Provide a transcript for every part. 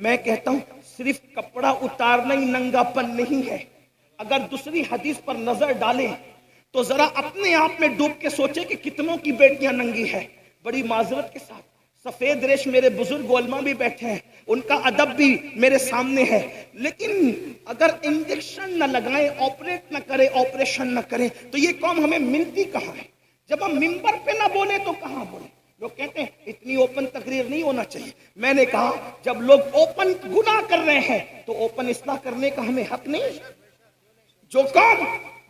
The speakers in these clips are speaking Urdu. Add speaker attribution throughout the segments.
Speaker 1: میں کہتا ہوں صرف کپڑا اتارنا ہی ننگا پن نہیں ہے. اگر دوسری حدیث پر نظر ڈالیں تو ذرا اپنے آپ میں ڈوب کے سوچیں کہ کتنوں کی بیٹیاں ننگی ہیں. بڑی معذرت کے ساتھ سفید ریش میرے بزرگ علماء بھی بیٹھے ہیں, ان کا ادب بھی میرے سامنے ہے, لیکن اگر انجیکشن نہ لگائیں, آپریٹ نہ کریں, آپریشن نہ کریں تو یہ قوم ہمیں ملتی کہاں ہے؟ جب ہم ممبر پہ نہ بولیں تو کہاں بولیں؟ لوگ کہتے ہیں اتنی اوپن تقریر نہیں ہونا چاہیے. میں نے کہا جب لوگ اوپن گناہ کر رہے ہیں تو اوپن اصلاح کرنے کا ہمیں حق نہیں؟ جو قوم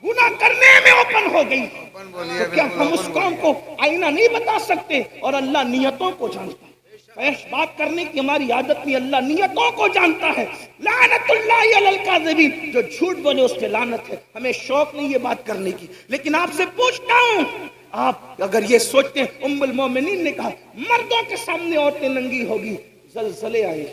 Speaker 1: گناہ کرنے میں اوپن ہو گئی تو کیا ہم اس قوم کو آئینہ نہیں بتا سکتے؟ اور اللہ نیتوں کو جانتا ہے. فحش بات کرنے کی ہماری عادت نہیں, اللہ نیتوں کو جانتا ہے. لعنت اللہ علی الکاذبین, جو جھوٹ بولے اس پہ لعنت ہے. ہمیں شوق نہیں یہ بات کرنے کی, لیکن آپ سے پوچھتا ہوں, آپ اگر یہ سوچتے ہیں ام المومنین نے کہا مردوں کے سامنے عورتیں ننگی ہوگی, زلزلے آئے,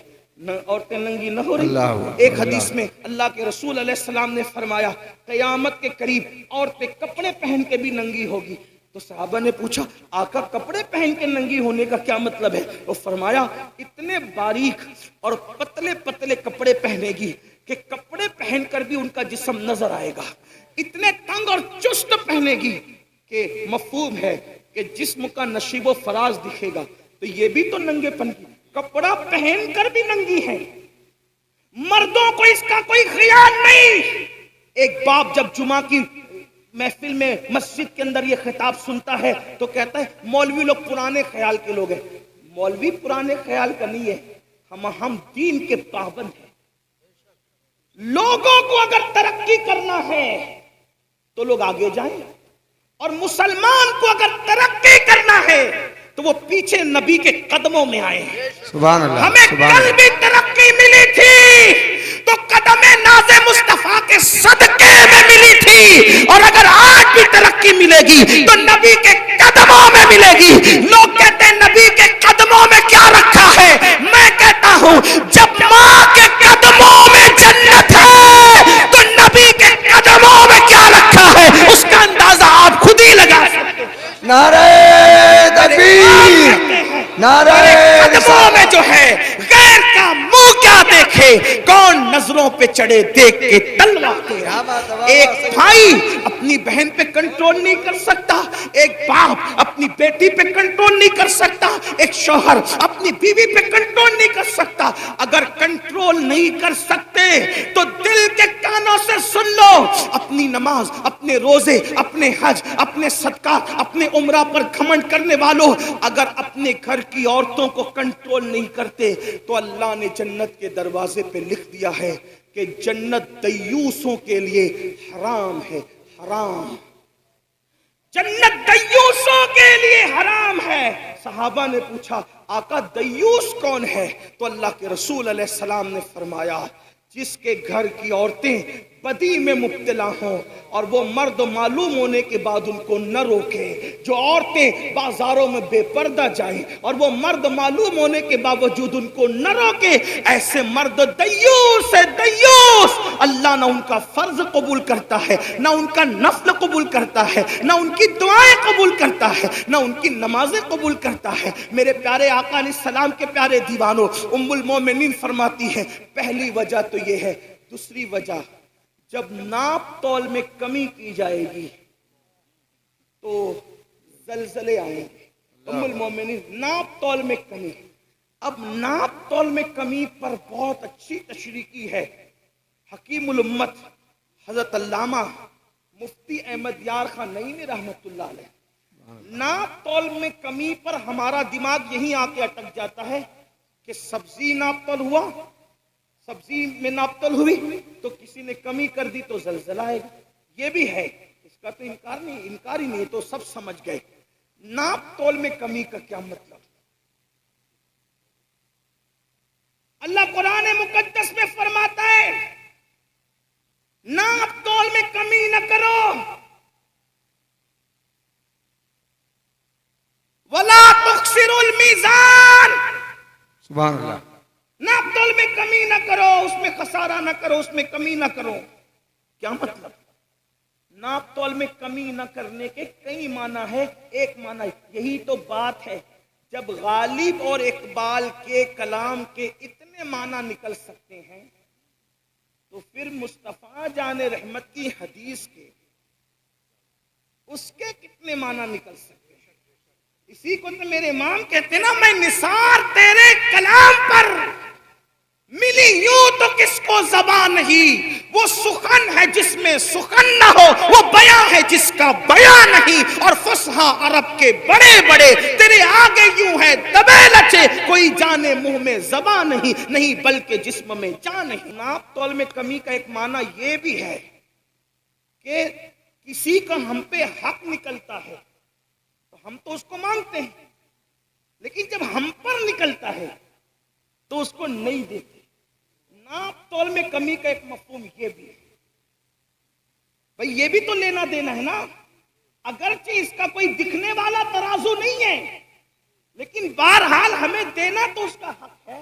Speaker 1: عورتیں ننگی نہ ہو رہی. ایک حدیث میں اللہ کے رسول علیہ السلام نے فرمایا قیامت کے قریب عورتیں کپڑے پہن کے بھی ننگی ہوگی. تو صحابہ نے پوچھا آقا کپڑے پہن کے ننگی ہونے کا کیا مطلب ہے؟ وہ فرمایا اتنے باریک اور پتلے پتلے کپڑے پہنے گی کہ کپڑے پہن کر بھی ان کا جسم نظر آئے گا. اتنے تنگ اور چست پہنے گی کہ مفہوم ہے کہ جسم کا نشیب و فراز دکھے گا. تو یہ بھی تو ننگے پن کی, کپڑا پہن کر بھی ننگی ہے. مردوں کو اس کا کوئی خیال نہیں. ایک باپ جب جمعہ کی محفل میں مسجد کے اندر یہ خطاب سنتا ہے تو کہتا ہے مولوی لوگ پرانے خیال کے لوگ ہیں. مولوی پرانے خیال کا نہیں ہے, ہم دین کے پابند ہیں. لوگوں کو اگر ترقی کرنا ہے تو لوگ آگے جائیں, اور مسلمان کو اگر ترقی کرنا ہے تو وہ پیچھے نبی کے قدموں میں آئے.
Speaker 2: سبحان اللہ.
Speaker 1: ہمیں کل بھی ترقی ملی تھی تو قدم ناز مصطفیٰ کے صدقے میں ملی تھی, اور اگر آج بھی ترقی ملے گی تو نبی کے قدموں میں ملے گی. لوگ کہتے ہیں نبی کے قدموں میں کیا رکھا ہے؟ میں کہتا ہوں جب ماں کے قدموں میں جنت ہے تو نبی کے قدموں میں کیا رکھا ہے اس کا اندازہ آپ خود ہی لگا سکتے ہیں.
Speaker 2: نعرہ تکبیر, نعرہ
Speaker 1: قدموں میں جو ہے غیر کا منہ کیا دیکھے, کون نظروں پہ چڑھے دیکھ کے تلوار دے. ایک بھائی اپنی بہن پہ کنٹرول نہیں کر سکتا, ایک باپ اپنی بیٹی پہ کنٹرول نہیں کر سکتا, ایک شوہر اپنی بیوی پہ کنٹرول نہیں کر سکتا. اگر کنٹرول نہیں کر سکتے تو دل کے کانوں سے سن لو, اپنی نماز, اپنے روزے, اپنے حج, اپنے صدقات, اپنے عمرہ پر گھمنڈ کرنے والوں, اگر اپنے گھر کی عورتوں کو کنٹرول نہیں کرتے تو اللہ نے جنت کے دروازے پہ لکھ دیا ہے کہ جنت دیوسوں کے لیے حرام ہے. حرام, جنت دیوسوں کے لیے حرام ہے. صحابہ نے پوچھا آقا دیوس کون ہے؟ تو اللہ کے رسول علیہ السلام نے فرمایا جس کے گھر کی عورتیں بدی میں مبتلا ہوں اور وہ مرد معلوم ہونے کے بعد ان کو نہ روکے, جو عورتیں بازاروں میں بے پردہ جائیں اور وہ مرد معلوم ہونے کے باوجود ان کو نہ روکے, ایسے مرد دیوس ہے. دیوس, اللہ نہ ان کا فرض قبول کرتا ہے, نہ ان کا نفل قبول کرتا ہے, نہ ان کی دعائیں قبول کرتا ہے, نہ ان کی نمازیں قبول کرتا ہے. میرے پیارے آقا علیہ السلام کے پیارے دیوانوں, ام المومنین فرماتی ہے پہلی وجہ تو یہ ہے. دوسری وجہ, جب ناپ تول میں کمی کی جائے گی تو زلزلے آئیں گے. ام المومنین ناپ تول میں کمی. اب ناپ تول میں کمی پر بہت اچھی تشریح کی ہے حکیم الامت حضرت علامہ مفتی احمد یار خان نعیمی رحمت اللہ علیہ. ناپ تول میں کمی پر ہمارا دماغ یہیں آ کے اٹک جاتا ہے کہ سبزی ناپ تول ہوا, سبزی میں ناپ تول ہوئی تو کسی نے کمی کر دی تو زلزلہ آئے گا. یہ بھی ہے, اس کا تو انکار ہی نہیں, تو سب سمجھ گئے. ناپ تول میں کمی کا کیا مطلب؟ اللہ قرآن مقدس میں فرماتا ہے ناپ تول میں کمی نہ کرو, وَلَا تُخْسِرُوا الْمِيزَانَ.
Speaker 2: سبحان اللہ.
Speaker 1: ناپ تول میں کمی نہ کرو, اس میں خسارہ نہ کرو, اس میں کمی نہ کرو. کیا مطلب؟ ناپ تول میں کمی نہ کرنے کے کئی معنی ہے. ایک معنی یہی تو بات ہے جب غالب اور اقبال کے کلام کے اتنے معنی نکل سکتے ہیں تو پھر مصطفیٰ جان رحمت کی حدیث کے اس کے کتنے معنی نکل سکتے ہیں؟ اسی کو تو میرے امام کہتے ہیں نا، میں نثار تیرے کلام پر ملی یوں تو کس کو زبان نہیں، وہ سخن ہے جس میں سخن نہ ہو، وہ بیاں ہے جس کا بیاں نہیں، اور فصحا عرب کے بڑے بڑے تیرے آگے یوں ہے دبے لچے، کوئی جانے منہ میں زبان نہیں بلکہ جسم میں جان نہیں۔ ناپ تول میں کمی کا ایک معنی یہ بھی ہے کہ کسی کا ہم پہ حق نکلتا ہے تو ہم تو اس کو مانگتے ہیں، لیکن جب ہم پر نکلتا ہے تو اس کو نہیں دیتے۔ ناپ تول میں کمی کا ایک مفہوم یہ بھی ہے، بھئی یہ بھی تو لینا دینا ہے نا، اگرچہ اس کا کوئی دکھنے والا ترازو نہیں ہے، لیکن بہرحال ہمیں دینا تو اس کا حق ہے۔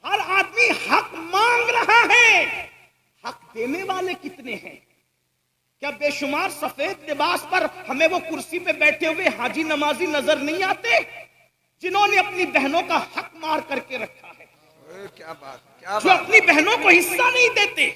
Speaker 1: ہر آدمی حق مانگ رہا ہے، حق دینے والے کتنے ہیں؟ کیا بے شمار سفید لباس پر ہمیں وہ کرسی پہ بیٹھے ہوئے حاجی نمازی نظر نہیں آتے جنہوں نے اپنی بہنوں کا حق مار کر کے رکھا ہے،
Speaker 2: کیا بات،
Speaker 1: جو اپنی بہنوں کو حصہ نہیں دیتے؟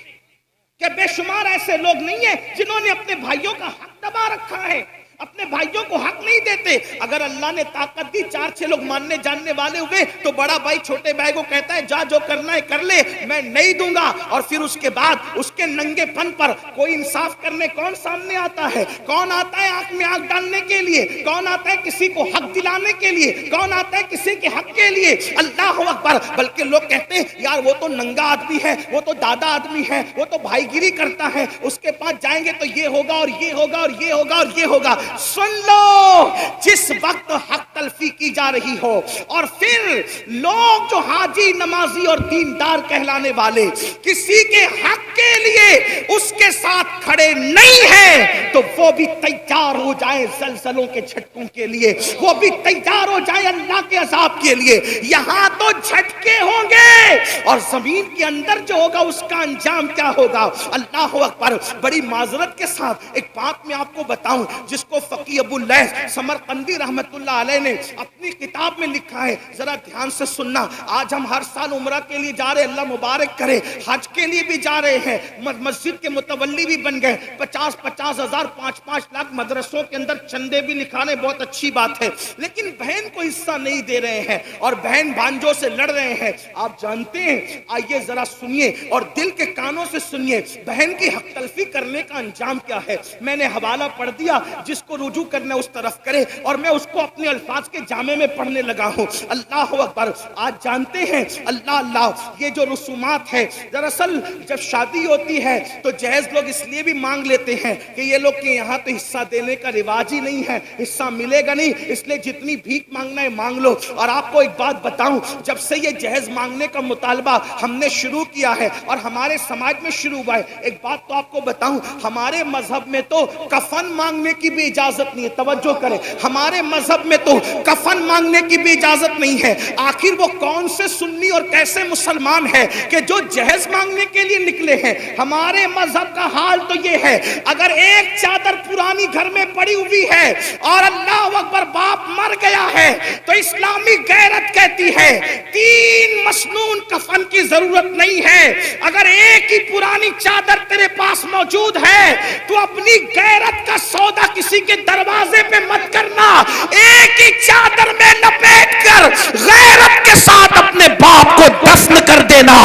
Speaker 1: کیا بے شمار ایسے لوگ نہیں ہیں جنہوں نے اپنے بھائیوں کا حق دبا رکھا ہے، اپنے بھائیوں کو حق نہیں دیتے؟ اگر اللہ نے طاقت دی، 4-6 لوگ ماننے جاننے والے ہوئے تو بڑا بھائی چھوٹے بھائی کو کہتا ہے جا جو کرنا ہے کر لے، میں نہیں دوں گا، اور پھر اس کے بعد اس کے ننگے پن پر کوئی انصاف کرنے کون سامنے آتا ہے؟ کون آتا ہے آنکھ میں آنکھ ڈالنے کے لیے؟ کون آتا ہے کسی کو حق دلانے کے لیے؟ کون آتا ہے کسی کے حق کے لیے؟ اللہ اکبر۔ بلکہ لوگ کہتے ہیں یار وہ تو ننگا آدمی ہے، وہ تو دادا آدمی ہے، وہ تو بھائی گیری کرتا ہے، اس کے پاس جائیں گے تو یہ ہوگا اور یہ ہوگا اور یہ ہوگا اور یہ ہوگا۔ سن لو، جس وقت حق تلفی کی جا رہی ہو اور پھر لوگ جو حاجی نمازی اور دیندار کہلانے والے کسی کے حق کے لیے اس کے ساتھ کھڑے نہیں ہیں تو وہ بھی تیار ہو جائیں زلزلوں کے جھٹکوں کے لیے، وہ بھی تیار ہو جائیں اللہ کے عذاب کے لیے۔ یہاں تو جھٹکے ہوں گے اور زمین کے اندر جو ہوگا اس کا انجام کیا ہوگا؟ اللہ اکبر۔ بڑی معذرت کے ساتھ ایک بات میں آپ کو بتاؤں جس کو فقی ابو اللیث سمرقندی رحمت اللہ علیہ نے اپنی کتاب میں لکھا ہے، ذرا دھیان سے سننا۔ آج ہم ہر سال عمرہ کے لیے جا رہے، اللہ مبارک کرے، حج کے لیے بھی جا رہے ہیں، مسجد کے متولی بھی بن گئے، 50,000 5 لاکھ مدرسوں کے اندر چندے بھی لکھانے، بہت اچھی بات ہے، لیکن بہن کو حصہ نہیں دے رہے ہیں اور بہن بھانجوں سے لڑ رہے ہیں۔ آپ جانتے ہیں، آئیے ذرا سنیے اور دل کے کانوں سے سنیے، بہن کی حق تلفی کرنے کا انجام کیا ہے۔ میں نے حوالہ پڑھ دیا، جس کو رجوع کرنا اس طرف کرے، اور میں اس کو اپنے الفاظ کے جامع میں پڑھنے لگا ہوں۔ اللہ اکبر۔ آج جانتے ہیں، اللہ اللہ، یہ جو رسومات ہے، دراصل جب شادی ہوتی ہے تو جہیز لوگ اس لیے بھی مانگ لیتے ہیں کہ یہ لوگ کے یہاں تو حصہ دینے کا رواج ہی نہیں ہے، حصہ ملے گا نہیں، اس لیے جتنی بھیک مانگنا ہے مانگ لو۔ اور آپ کو ایک بات بتاؤں، جب سے یہ جہیز مانگنے کا مطالبہ ہم نے شروع کیا ہے اور ہمارے سماج میں شروع ہوا ہے، ایک بات تو آپ کو بتاؤں، ہمارے مذہب میں تو کفن مانگنے کی بھی اجازت نہیں ہے۔ توجہ کریں، ہمارے مذہب میں تو کفن مانگنے کی بھی اجازت نہیں ہے۔ آخر وہ کون سے سنی اور کیسے مسلمان ہے کہ جو جہیز مانگنے کے لیے نکلے ہیں؟ ہمارے مذہب کا حال تو یہ ہے، اگر ایک چادر پرانی گھر میں پڑی ہوئی ہے اور اللہ اکبر باپ مر گیا ہے تو اسلامی غیرت کہتی ہے 3 مسنون کفن کی ضرورت نہیں ہے۔ اگر ایک ہی پرانی چادر تیرے پاس موجود ہے تو اپنی غیرت کا سودا کسی کے دروازے پہ مت کرنا، ایک ہی چادر میں لپیٹ کر غیرت کے ساتھ اپنے باپ کو دفن کر دینا۔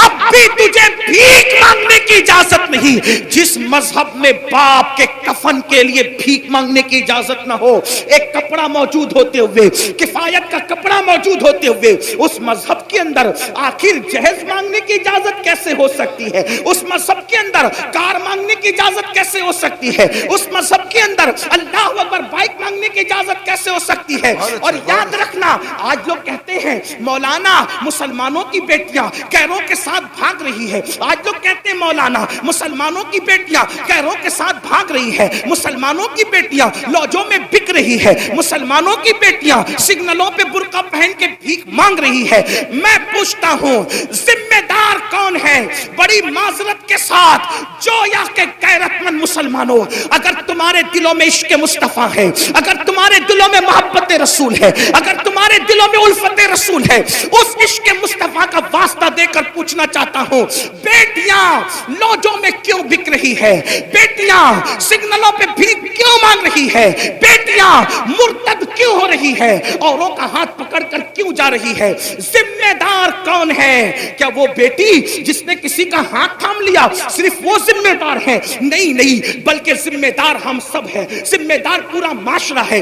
Speaker 1: اب بھی تجھے بھیک مانگنے کی اجازت نہیں۔ جس مذہب میں باپ کے کفن کے لیے بھیک مانگنے کی اجازت نہ ہو، ایک کپڑا موجود ہوتے ہوئے، کفایت کا کپڑا موجود ہوتے ہوئے، اس مذہب کے اندر آخر جہیز مانگنے کی اجازت کیسے ہو سکتی ہے؟ اس مذہب کے اندر کار مانگنے کی اجازت کیسے ہو سکتی ہے؟ اس مذہب کے اندر اللہ اکبر بائک مانگنے کی اجازت کیسے ہو سکتی ہے؟ اور یاد رکھنا، آج لوگ کہتے ہیں مولانا مسلمانوں کی بیٹیاں کیروں کے ساتھ بھاگ رہی ہے، آج لوگ کہتے ہیں مولانا مسلمانوں کی بیٹیاں کیروں کے ساتھ بھاگ رہی ہے، مسلمانوں کی بیٹیاں لوجوں میں بک رہی ہے، مسلمانوں کی بیٹیاں سگنلوں پہ برقع پہن کے بھیک مانگ رہی ہے۔ میں پوچھتا ہوں ذمہ دار کون کون ہے؟ بڑی معذرت کے ساتھ جویا کہ غیرت مند مسلمانوں، اگر تمہارے دلوں میں عشق مصطفیٰ ہے، اگر تمہارے دلوں میں محبت رسول ہے، اگر تمہارے دلوں میں الفت رسول ہے، اس عشق مصطفیٰ کا واسطہ دے کر پوچھنا چاہتا ہوں، بیٹیاں لوجوں میں کیوں بک رہی ہے؟ بیٹیاں سگنلوں پہ بھیک کیوں مانگ رہی ہے؟ بیٹیاں مرتد کیوں ہو رہی ہے؟ اوروں کا ہاتھ پکڑ کر کیوں جا رہی ہے؟ ذمہ دار کون ہے؟ کیا وہ بیٹی جس نے کسی کا ہاتھ تھام لیا صرف وہ ذمہ دار ہے؟ نہیں نہیں، بلکہ ذمہ دار ہم سب ہیں، ذمہ دار پورا معاشرہ ہے۔